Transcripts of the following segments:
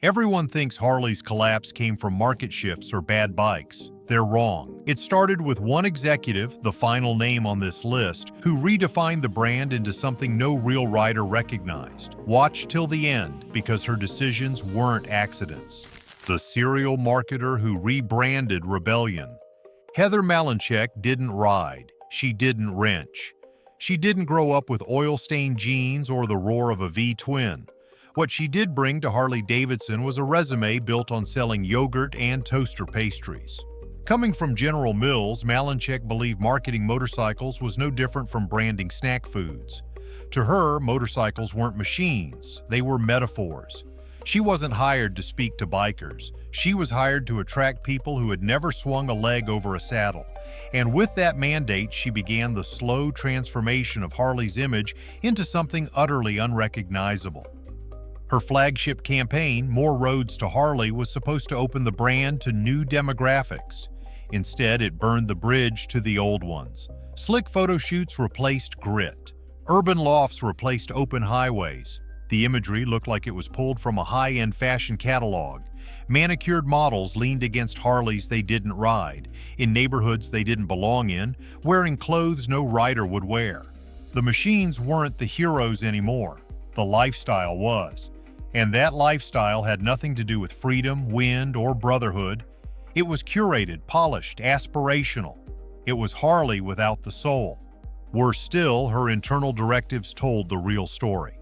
Everyone thinks Harley's collapse came from market shifts or bad bikes. They're wrong. It started with one executive, the final name on this list, who redefined the brand into something no real rider recognized. Watch till the end, because her decisions weren't accidents. The serial marketer who rebranded Rebellion. Heather Malinchek didn't ride. She didn't wrench. She didn't grow up with oil-stained jeans or the roar of a V-twin. What she did bring to Harley-Davidson was a resume built on selling yogurt and toaster pastries. Coming from General Mills, Malinchek believed marketing motorcycles was no different from branding snack foods. To her, motorcycles weren't machines, they were metaphors. She wasn't hired to speak to bikers. She was hired to attract people who had never swung a leg over a saddle. And with that mandate, she began the slow transformation of Harley's image into something utterly unrecognizable. Her flagship campaign, More Roads to Harley, was supposed to open the brand to new demographics. Instead, it burned the bridge to the old ones. Slick photo shoots replaced grit. Urban lofts replaced open highways. The imagery looked like it was pulled from a high-end fashion catalog. Manicured models leaned against Harleys they didn't ride, in neighborhoods they didn't belong in, wearing clothes no rider would wear. The machines weren't the heroes anymore. The lifestyle was. And that lifestyle had nothing to do with freedom, wind, or brotherhood. It was curated, polished, aspirational. It was Harley without the soul. Worse still, her internal directives told the real story.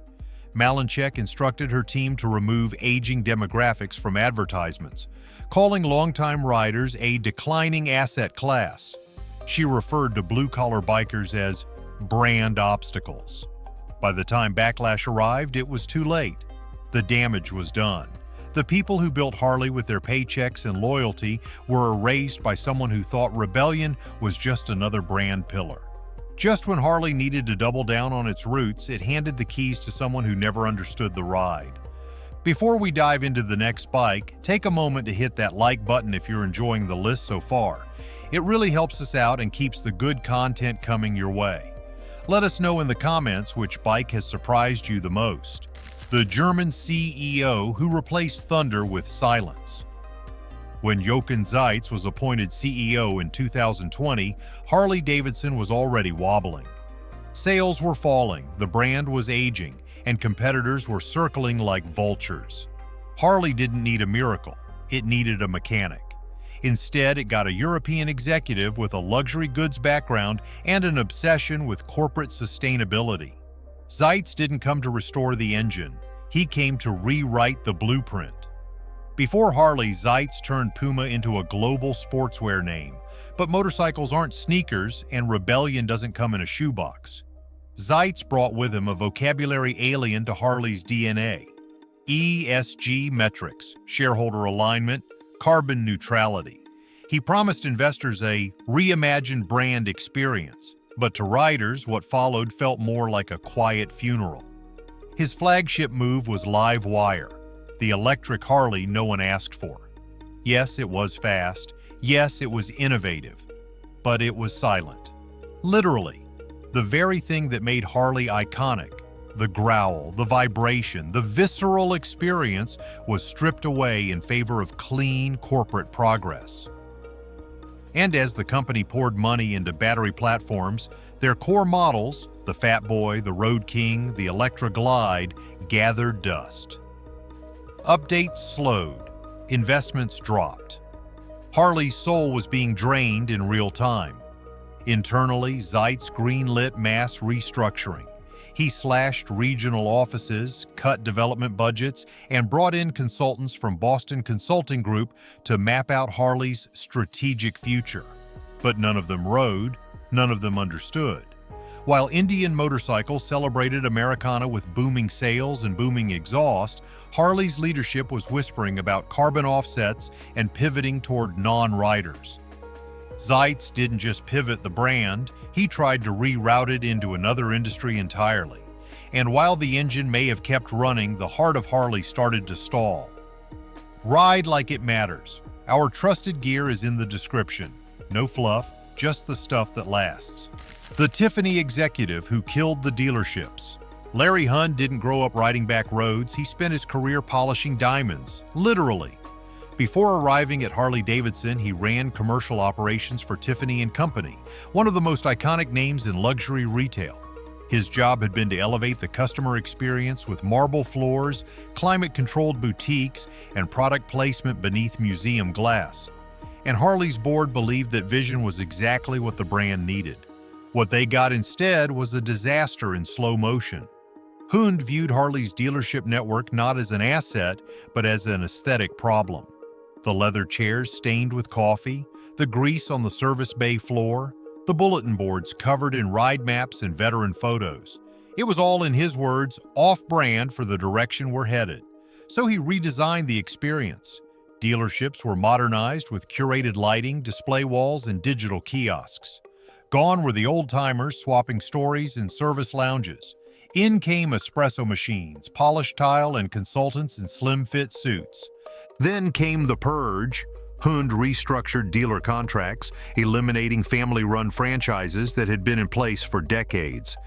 Malinchek instructed her team to remove aging demographics from advertisements, calling longtime riders a declining asset class. She referred to blue-collar bikers as brand obstacles. By the time backlash arrived, it was too late. The damage was done. The people who built Harley with their paychecks and loyalty were erased by someone who thought Rebellion was just another brand pillar. Just when Harley needed to double down on its roots, it handed the keys to someone who never understood the ride. Before we dive into the next bike, take a moment to hit that like button if you're enjoying the list so far. It really helps us out and keeps the good content coming your way. Let us know in the comments which bike has surprised you the most. The German CEO who replaced thunder with silence. When Jochen Zeitz was appointed CEO in 2020, Harley-Davidson was already wobbling. Sales were falling, the brand was aging, and competitors were circling like vultures. Harley didn't need a miracle, it needed a mechanic. Instead, it got a European executive with a luxury goods background and an obsession with corporate sustainability. Zeitz didn't come to restore the engine, he came to rewrite the blueprint. Before Harley, Zeitz turned Puma into a global sportswear name, but motorcycles aren't sneakers and Rebellion doesn't come in a shoebox. Zeitz brought with him a vocabulary alien to Harley's DNA. ESG metrics, shareholder alignment, carbon neutrality. He promised investors a reimagined brand experience. But to riders, what followed felt more like a quiet funeral. His flagship move was Live Wire, the electric Harley no one asked for. Yes, it was fast. Yes, it was innovative. But it was silent. Literally, the very thing that made Harley iconic, the growl, the vibration, the visceral experience, was stripped away in favor of clean corporate progress. And as the company poured money into battery platforms, their core models, the Fat Boy, the Road King, the Electra Glide, gathered dust. Updates slowed, investments dropped. Harley's soul was being drained in real time. Internally, Zeitz greenlit mass restructuring. He slashed regional offices, cut development budgets, and brought in consultants from Boston Consulting Group to map out Harley's strategic future. But none of them rode, none of them understood. While Indian Motorcycle celebrated Americana with booming sales and booming exhaust, Harley's leadership was whispering about carbon offsets and pivoting toward non-riders. Zeitz didn't just pivot the brand, he tried to reroute it into another industry entirely. And while the engine may have kept running, the heart of Harley started to stall. Ride like it matters. Our trusted gear is in the description. No fluff, just the stuff that lasts. The Tiffany executive who killed the dealerships. Larry Hund didn't grow up riding back roads, he spent his career polishing diamonds, literally. Before arriving at Harley-Davidson, he ran commercial operations for Tiffany & Company, one of the most iconic names in luxury retail. His job had been to elevate the customer experience with marble floors, climate-controlled boutiques, and product placement beneath museum glass. And Harley's board believed that vision was exactly what the brand needed. What they got instead was a disaster in slow motion. Hund viewed Harley's dealership network not as an asset, but as an aesthetic problem. The leather chairs stained with coffee, the grease on the service bay floor, the bulletin boards covered in ride maps and veteran photos. It was all, in his words, off-brand for the direction we're headed. So he redesigned the experience. Dealerships were modernized with curated lighting, display walls, and digital kiosks. Gone were the old-timers swapping stories in service lounges. In came espresso machines, polished tile, and consultants in slim-fit suits. Then came the purge. Hund restructured dealer contracts, eliminating family-run franchises that had been in place for decades.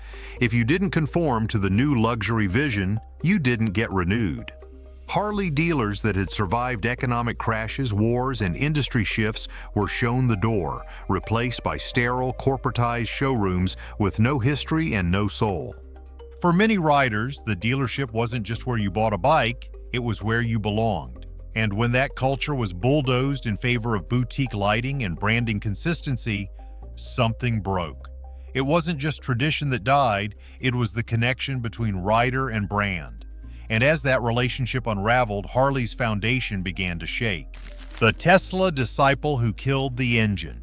If you didn't conform to the new luxury vision, you didn't get renewed. Harley dealers that had survived economic crashes, wars, and industry shifts were shown the door, replaced by sterile, corporatized showrooms with no history and no soul. For many riders, the dealership wasn't just where you bought a bike, it was where you belonged. And when that culture was bulldozed in favor of boutique lighting and branding consistency, something broke. It wasn't just tradition that died, it was the connection between rider and brand. And as that relationship unraveled, Harley's foundation began to shake. The Tesla disciple who killed the engine.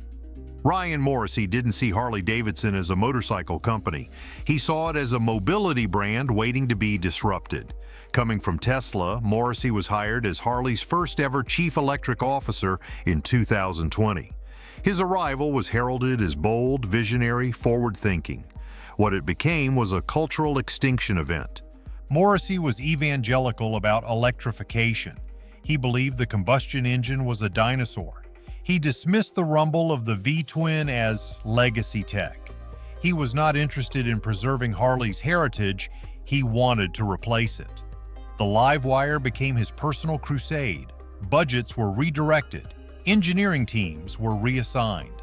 Ryan Morrissey didn't see Harley-Davidson as a motorcycle company. He saw it as a mobility brand waiting to be disrupted. Coming from Tesla, Morrissey was hired as Harley's first-ever chief electric officer in 2020. His arrival was heralded as bold, visionary, forward-thinking. What it became was a cultural extinction event. Morrissey was evangelical about electrification. He believed the combustion engine was a dinosaur. He dismissed the rumble of the V-twin as legacy tech. He was not interested in preserving Harley's heritage, he wanted to replace it. The Livewire became his personal crusade. Budgets were redirected. Engineering teams were reassigned.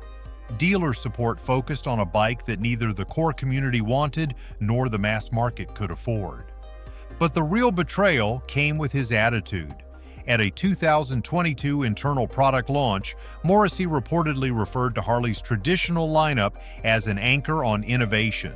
Dealer support focused on a bike that neither the core community wanted nor the mass market could afford. But the real betrayal came with his attitude. At a 2022 internal product launch, Morrissey reportedly referred to Harley's traditional lineup as an anchor on innovation.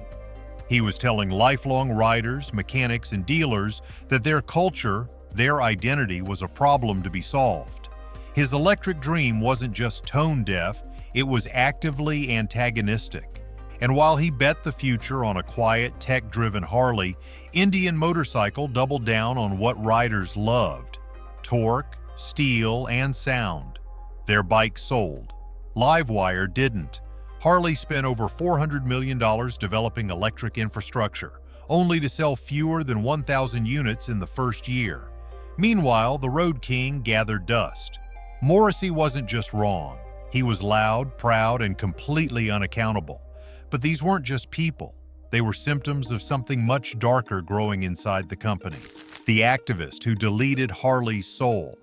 He was telling lifelong riders, mechanics, and dealers that their culture, their identity, was a problem to be solved. His electric dream wasn't just tone-deaf, it was actively antagonistic. And while he bet the future on a quiet, tech-driven Harley, Indian Motorcycle doubled down on what riders loved: torque, steel, and sound. Their bikes sold. Livewire didn't. Harley spent over $400 million developing electric infrastructure, only to sell fewer than 1,000 units in the first year. Meanwhile, the Road King gathered dust. Morrissey wasn't just wrong. He was loud, proud, and completely unaccountable. But these weren't just people. They were symptoms of something much darker growing inside the company. The activist who deleted Harley's soul.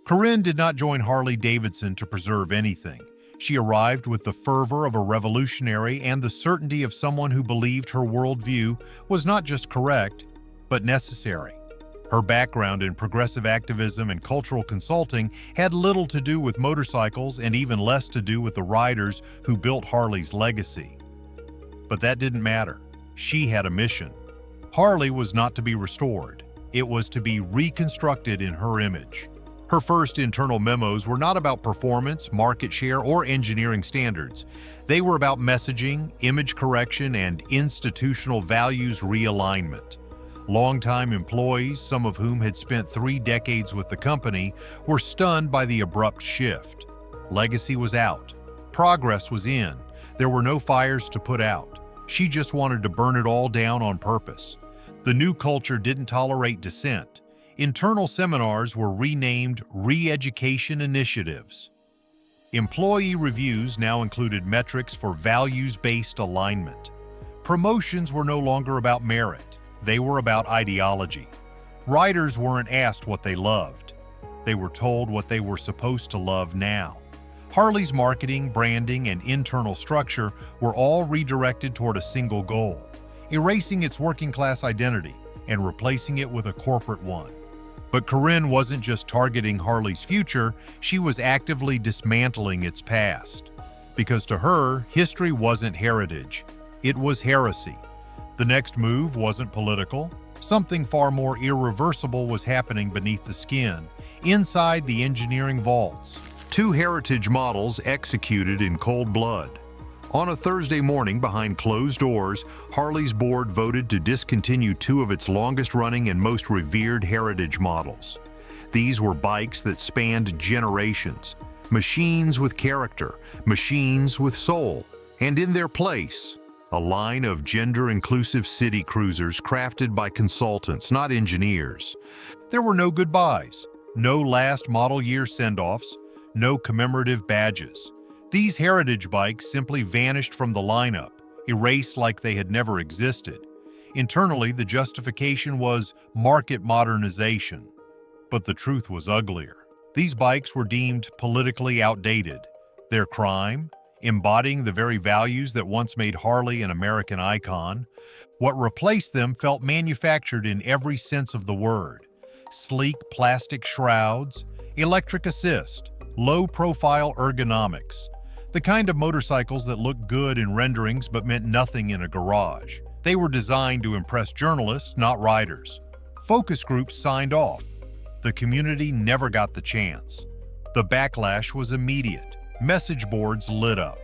Corinne did not join Harley-Davidson to preserve anything. She arrived with the fervor of a revolutionary and the certainty of someone who believed her worldview was not just correct, but necessary. Her background in progressive activism and cultural consulting had little to do with motorcycles and even less to do with the riders who built Harley's legacy. But that didn't matter. She had a mission. Harley was not to be restored. It was to be reconstructed in her image. Her first internal memos were not about performance, market share, or engineering standards. They were about messaging, image correction, and institutional values realignment. Longtime employees, some of whom had spent 3 decades with the company, were stunned by the abrupt shift. Legacy was out. Progress was in. There were no fires to put out. She just wanted to burn it all down on purpose. The new culture didn't tolerate dissent. Internal seminars were renamed re-education initiatives. Employee reviews now included metrics for values-based alignment. Promotions were no longer about merit. They were about ideology. Riders weren't asked what they loved. They were told what they were supposed to love now. Harley's marketing, branding, and internal structure were all redirected toward a single goal: erasing its working-class identity and replacing it with a corporate one. But Corinne wasn't just targeting Harley's future, she was actively dismantling its past. Because to her, history wasn't heritage, it was heresy. The next move wasn't political. Something far more irreversible was happening beneath the skin, inside the engineering vaults. Two heritage models executed in cold blood. On a Thursday morning behind closed doors, Harley's board voted to discontinue two of its longest-running and most revered heritage models. These were bikes that spanned generations, machines with character, machines with soul, and in their place, a line of gender-inclusive city cruisers crafted by consultants, not engineers. There were no goodbyes, no last model year send-offs, no commemorative badges. These heritage bikes simply vanished from the lineup, erased like they had never existed. Internally, the justification was market modernization. But the truth was uglier. These bikes were deemed politically outdated. Their crime? Embodying the very values that once made Harley an American icon. What replaced them felt manufactured in every sense of the word. Sleek plastic shrouds, electric assist, low-profile ergonomics. The kind of motorcycles that looked good in renderings but meant nothing in a garage. They were designed to impress journalists, not riders. Focus groups signed off. The community never got the chance. The backlash was immediate. Message boards lit up.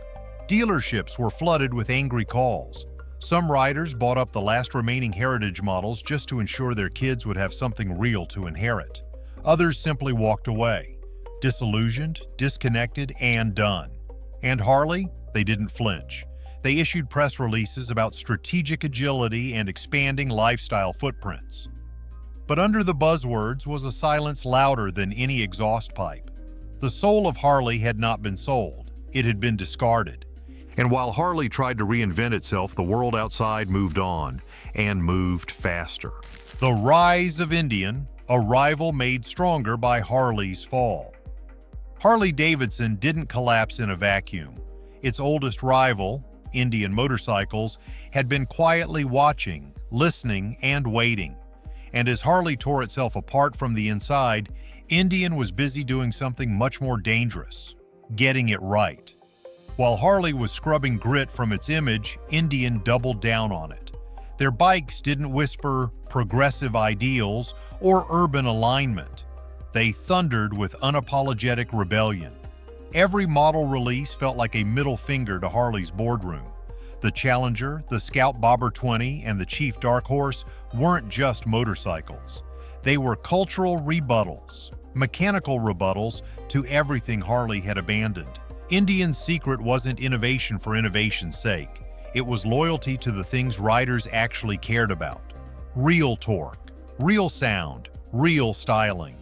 Dealerships were flooded with angry calls. Some riders bought up the last remaining heritage models just to ensure their kids would have something real to inherit. Others simply walked away, disillusioned, disconnected, and done. And Harley? They didn't flinch. They issued press releases about strategic agility and expanding lifestyle footprints. But under the buzzwords was a silence louder than any exhaust pipe. The soul of Harley had not been sold. It had been discarded. And while Harley tried to reinvent itself, the world outside moved on, and moved faster. The rise of Indian, a rival made stronger by Harley's fall. Harley-Davidson didn't collapse in a vacuum. Its oldest rival, Indian Motorcycles, had been quietly watching, listening, and waiting. And as Harley tore itself apart from the inside, Indian was busy doing something much more dangerous: getting it right. While Harley was scrubbing grit from its image, Indian doubled down on it. Their bikes didn't whisper progressive ideals or urban alignment. They thundered with unapologetic rebellion. Every model release felt like a middle finger to Harley's boardroom. The Challenger, the Scout Bobber 20, and the Chief Dark Horse weren't just motorcycles. They were cultural rebuttals, mechanical rebuttals to everything Harley had abandoned. Indian's secret wasn't innovation for innovation's sake. It was loyalty to the things riders actually cared about. Real torque, real sound, real styling.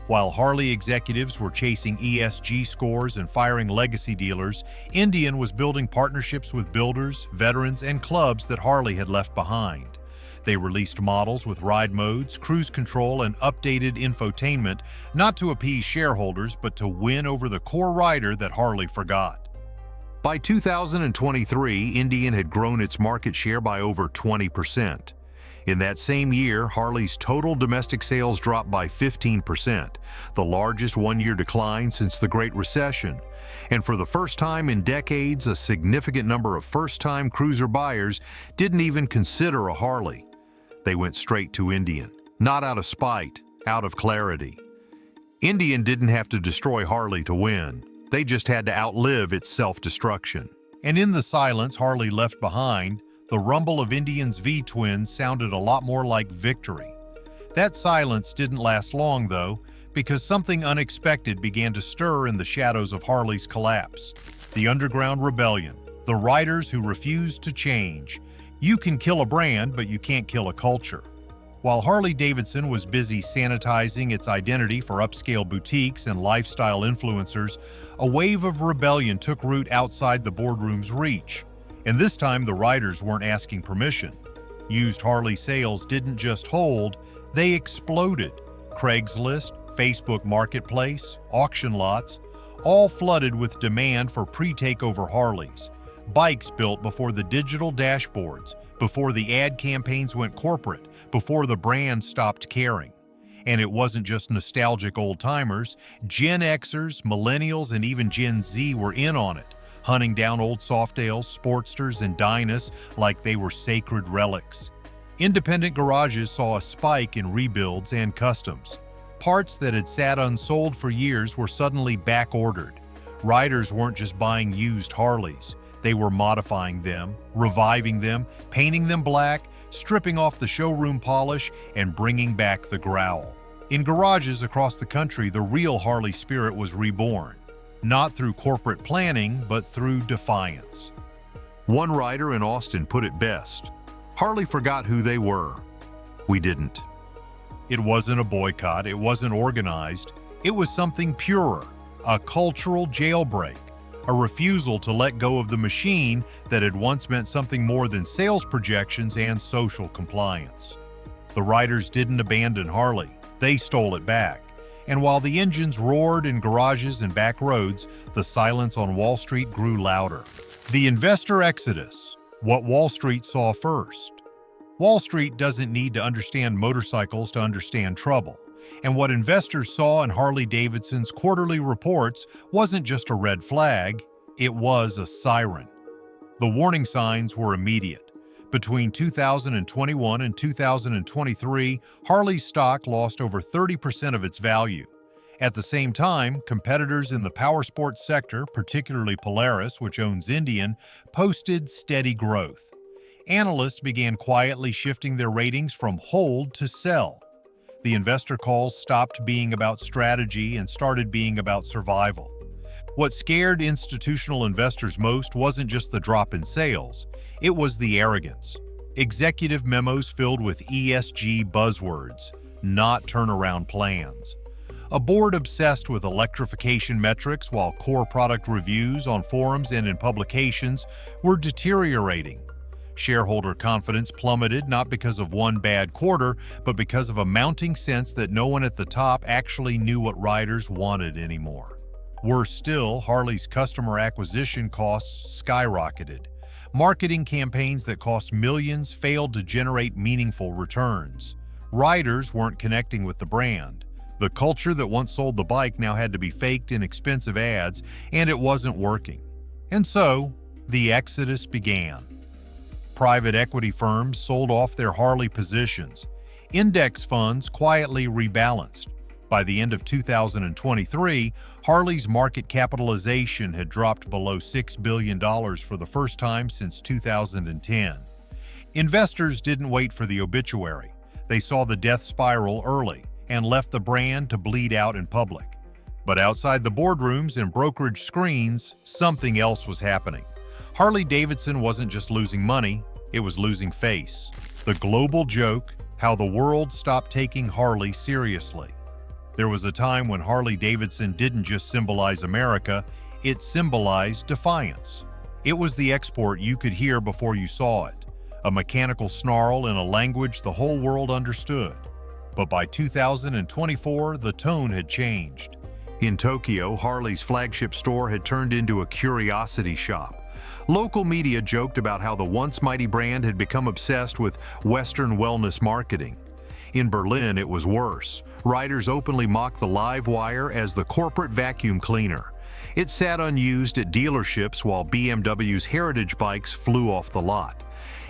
While Harley executives were chasing ESG scores and firing legacy dealers, Indian was building partnerships with builders, veterans, and clubs that Harley had left behind. They released models with ride modes, cruise control, and updated infotainment, not to appease shareholders, but to win over the core rider that Harley forgot. By 2023, Indian had grown its market share by over 20%. In that same year, Harley's total domestic sales dropped by 15%, the largest one-year decline since the Great Recession. And for the first time in decades, a significant number of first-time cruiser buyers didn't even consider a Harley. They went straight to Indian, not out of spite, out of clarity. Indian didn't have to destroy Harley to win. They just had to outlive its self-destruction. And in the silence Harley left behind, the rumble of Indian's V-twins sounded a lot more like victory. That silence didn't last long, though, because something unexpected began to stir in the shadows of Harley's collapse. The underground rebellion, the riders who refused to change. You can kill a brand, but you can't kill a culture. While Harley-Davidson was busy sanitizing its identity for upscale boutiques and lifestyle influencers, a wave of rebellion took root outside the boardroom's reach. And this time, the riders weren't asking permission. Used Harley sales didn't just hold, they exploded. Craigslist, Facebook Marketplace, auction lots, all flooded with demand for pre-takeover Harleys. Bikes built before the digital dashboards, before the ad campaigns went corporate, before the brand stopped caring. And it wasn't just nostalgic old-timers. Gen Xers, millennials, and even Gen Z were in on it, hunting down old Softails, Sportsters, and Dynas like they were sacred relics. Independent garages saw a spike in rebuilds and customs. Parts that had sat unsold for years were suddenly back-ordered. Riders weren't just buying used Harleys. They were modifying them, reviving them, painting them black, stripping off the showroom polish, and bringing back the growl. In garages across the country, the real Harley spirit was reborn, not through corporate planning, but through defiance. One rider in Austin put it best: Harley forgot who they were. We didn't. It wasn't a boycott, it wasn't organized, it was something purer, a cultural jailbreak, a refusal to let go of the machine that had once meant something more than sales projections and social compliance. The riders didn't abandon Harley, they stole it back. And while the engines roared in garages and back roads, the silence on Wall Street grew louder. The investor exodus, what Wall Street saw first. Wall Street doesn't need to understand motorcycles to understand trouble. And what investors saw in Harley-Davidson's quarterly reports wasn't just a red flag, it was a siren. The warning signs were immediate. Between 2021 and 2023, Harley's stock lost over 30% of its value. At the same time, competitors in the powersports sector, particularly Polaris, which owns Indian, posted steady growth. Analysts began quietly shifting their ratings from hold to sell. The investor calls stopped being about strategy and started being about survival. What scared institutional investors most wasn't just the drop in sales, it was the arrogance. Executive memos filled with ESG buzzwords, not turnaround plans. A board obsessed with electrification metrics while core product reviews on forums and in publications were deteriorating. Shareholder confidence plummeted not because of one bad quarter, but because of a mounting sense that no one at the top actually knew what riders wanted anymore. Worse still, Harley's customer acquisition costs skyrocketed. Marketing campaigns that cost millions failed to generate meaningful returns. Riders weren't connecting with the brand. The culture that once sold the bike now had to be faked in expensive ads, and it wasn't working. And so, the exodus began. Private equity firms sold off their Harley positions. Index funds quietly rebalanced. By the end of 2023, Harley's market capitalization had dropped below $6 billion for the first time since 2010. Investors didn't wait for the obituary. They saw the death spiral early and left the brand to bleed out in public. But outside the boardrooms and brokerage screens, something else was happening. Harley-Davidson wasn't just losing money, it was losing face. The global joke, how the world stopped taking Harley seriously. There was a time when Harley-Davidson didn't just symbolize America, it symbolized defiance. It was the export you could hear before you saw it, a mechanical snarl in a language the whole world understood. But by 2024, the tone had changed. In Tokyo, Harley's flagship store had turned into a curiosity shop. Local media joked about how the once mighty brand had become obsessed with Western wellness marketing. In Berlin, it was worse. Riders openly mocked the live wire as the corporate vacuum cleaner. It sat unused at dealerships while BMW's heritage bikes flew off the lot.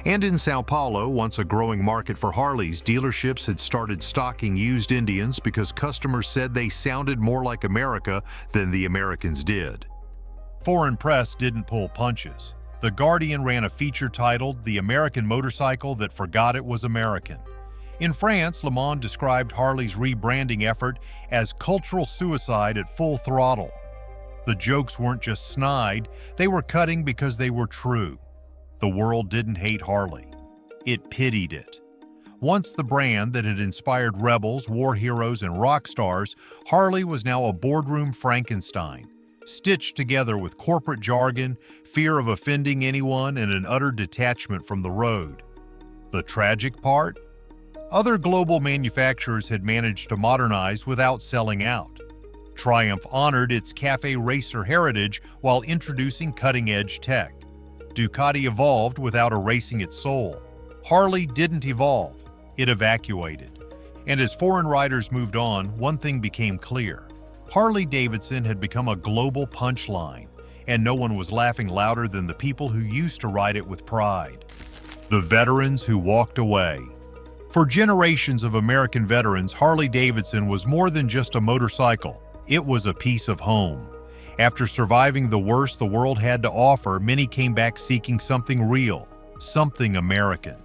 And in Sao Paulo, once a growing market for Harleys, dealerships had started stocking used Indians because customers said they sounded more like America than the Americans did. Foreign press didn't pull punches. The Guardian ran a feature titled "The American Motorcycle That Forgot It Was American." In France, Le Monde described Harley's rebranding effort as cultural suicide at full throttle. The jokes weren't just snide, they were cutting because they were true. The world didn't hate Harley. It pitied it. Once the brand that had inspired rebels, war heroes, and rock stars, Harley was now a boardroom Frankenstein, stitched together with corporate jargon, fear of offending anyone, and an utter detachment from the road. The tragic part? Other global manufacturers had managed to modernize without selling out. Triumph honored its cafe racer heritage while introducing cutting-edge tech. Ducati evolved without erasing its soul. Harley didn't evolve, it evacuated. And as foreign riders moved on, one thing became clear. Harley-Davidson had become a global punchline, and no one was laughing louder than the people who used to ride it with pride. The veterans who walked away. For generations of American veterans, Harley-Davidson was more than just a motorcycle. It was a piece of home. After surviving the worst the world had to offer, many came back seeking something real, something American.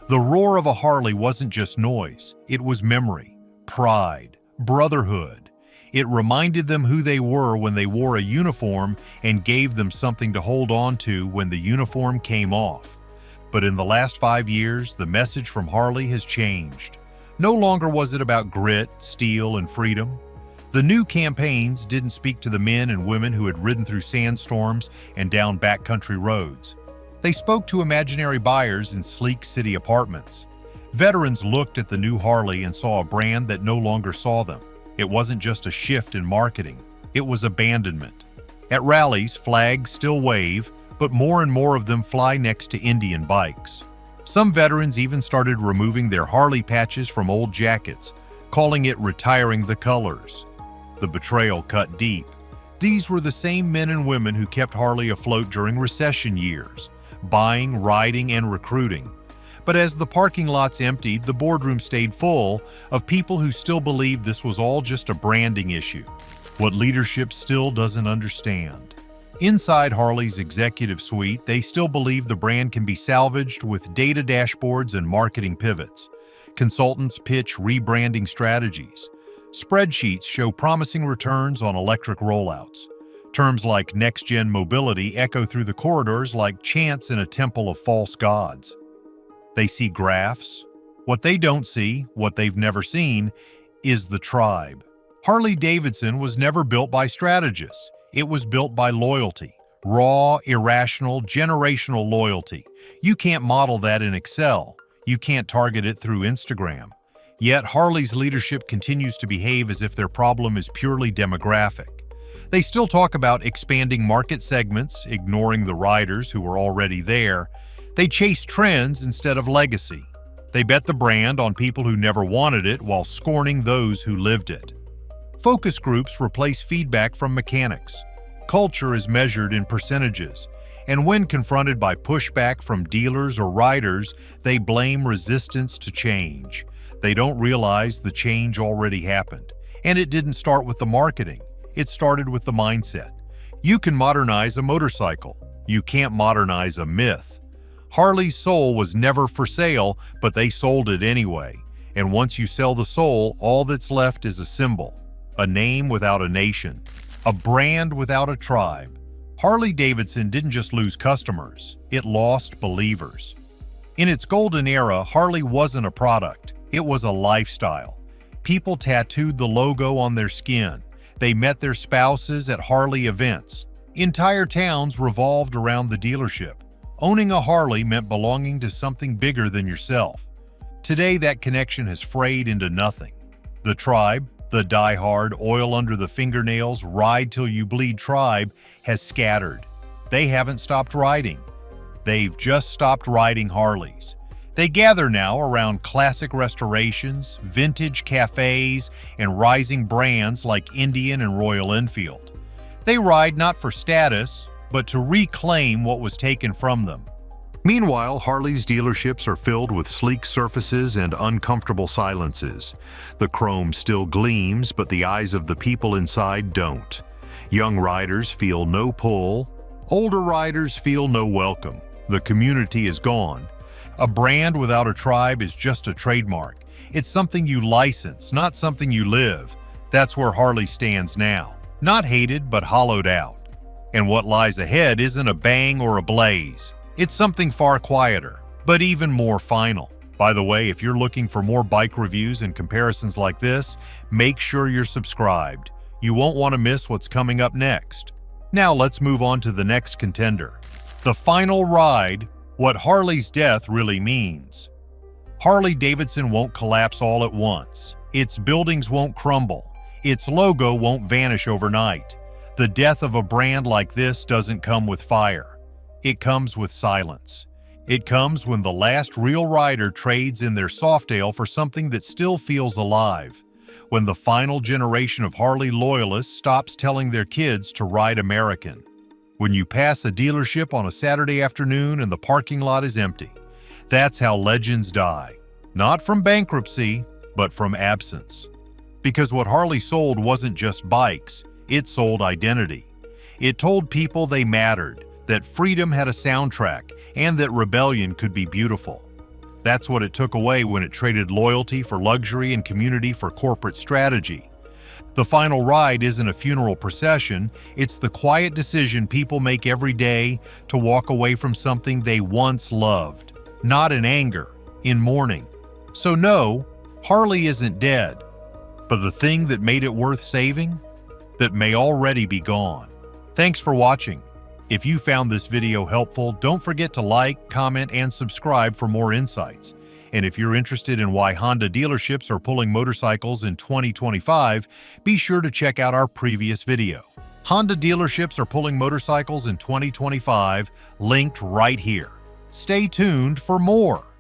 The roar of a Harley wasn't just noise, it was memory, pride, brotherhood. It reminded them who they were when they wore a uniform and gave them something to hold on to when the uniform came off. But in the last 5 years, the message from Harley has changed. No longer was it about grit, steel, and freedom. The new campaigns didn't speak to the men and women who had ridden through sandstorms and down backcountry roads. They spoke to imaginary buyers in sleek city apartments. Veterans looked at the new Harley and saw a brand that no longer saw them. It wasn't just a shift in marketing, it was abandonment. At rallies, flags still wave, but more and more of them fly next to Indian bikes. Some veterans even started removing their Harley patches from old jackets, calling it retiring the colors. The betrayal cut deep. These were the same men and women who kept Harley afloat during recession years, buying, riding, and recruiting. But as the parking lots emptied, the boardroom stayed full of people who still believed this was all just a branding issue, what leadership still doesn't understand. Inside Harley's executive suite, they still believe the brand can be salvaged with data dashboards and marketing pivots. Consultants pitch rebranding strategies. Spreadsheets show promising returns on electric rollouts. Terms like next-gen mobility echo through the corridors like chants in a temple of false gods. They see graphs. What they don't see, what they've never seen, is the tribe. Harley-Davidson was never built by strategists. It was built by loyalty. Raw, irrational, generational loyalty. You can't model that in Excel. You can't target it through Instagram. Yet Harley's leadership continues to behave as if their problem is purely demographic. They still talk about expanding market segments, ignoring the riders who are already there. They chase trends instead of legacy. They bet the brand on people who never wanted it while scorning those who lived it. Focus groups replace feedback from mechanics. Culture is measured in percentages, and when confronted by pushback from dealers or riders, they blame resistance to change. They don't realize the change already happened, and it didn't start with the marketing. It started with the mindset. You can modernize a motorcycle. You can't modernize a myth. Harley's soul was never for sale, but they sold it anyway. And once you sell the soul, all that's left is a symbol. A name without a nation. A brand without a tribe. Harley-Davidson didn't just lose customers, it lost believers. In its golden era, Harley wasn't a product, it was a lifestyle. People tattooed the logo on their skin. They met their spouses at Harley events. Entire towns revolved around the dealership. Owning a Harley meant belonging to something bigger than yourself. Today, that connection has frayed into nothing. The tribe, the die-hard, oil under the fingernails, ride till you bleed tribe, has scattered. They haven't stopped riding. They've just stopped riding Harleys. They gather now around classic restorations, vintage cafes, and rising brands like Indian and Royal Enfield. They ride not for status, but to reclaim what was taken from them. Meanwhile, Harley's dealerships are filled with sleek surfaces and uncomfortable silences. The chrome still gleams, but the eyes of the people inside don't. Young riders feel no pull. Older riders feel no welcome. The community is gone. A brand without a tribe is just a trademark. It's something you license, not something you live. That's where Harley stands now. Not hated, but hollowed out. And what lies ahead isn't a bang or a blaze. It's something far quieter, but even more final. By the way, if you're looking for more bike reviews and comparisons like this, make sure you're subscribed. You won't want to miss what's coming up next. Now let's move on to the next contender. The final ride, what Harley's death really means. Harley-Davidson won't collapse all at once. Its buildings won't crumble. Its logo won't vanish overnight. The death of a brand like this doesn't come with fire. It comes with silence. It comes when the last real rider trades in their Softail for something that still feels alive. When the final generation of Harley loyalists stops telling their kids to ride American. When you pass a dealership on a Saturday afternoon and the parking lot is empty. That's how legends die. Not from bankruptcy, but from absence. Because what Harley sold wasn't just bikes, it sold identity. It told people they mattered, that freedom had a soundtrack, and that rebellion could be beautiful. That's what it took away when it traded loyalty for luxury and community for corporate strategy. The final ride isn't a funeral procession, it's the quiet decision people make every day to walk away from something they once loved. Not in anger, in mourning. So no, Harley isn't dead. But the thing that made it worth saving? That may already be gone. Thanks for watching. If you found this video helpful, don't forget to like, comment, and subscribe for more insights. And if you're interested in why Honda dealerships are pulling motorcycles in 2025, be sure to check out our previous video. Honda dealerships are pulling motorcycles in 2025, linked right here. Stay tuned for more.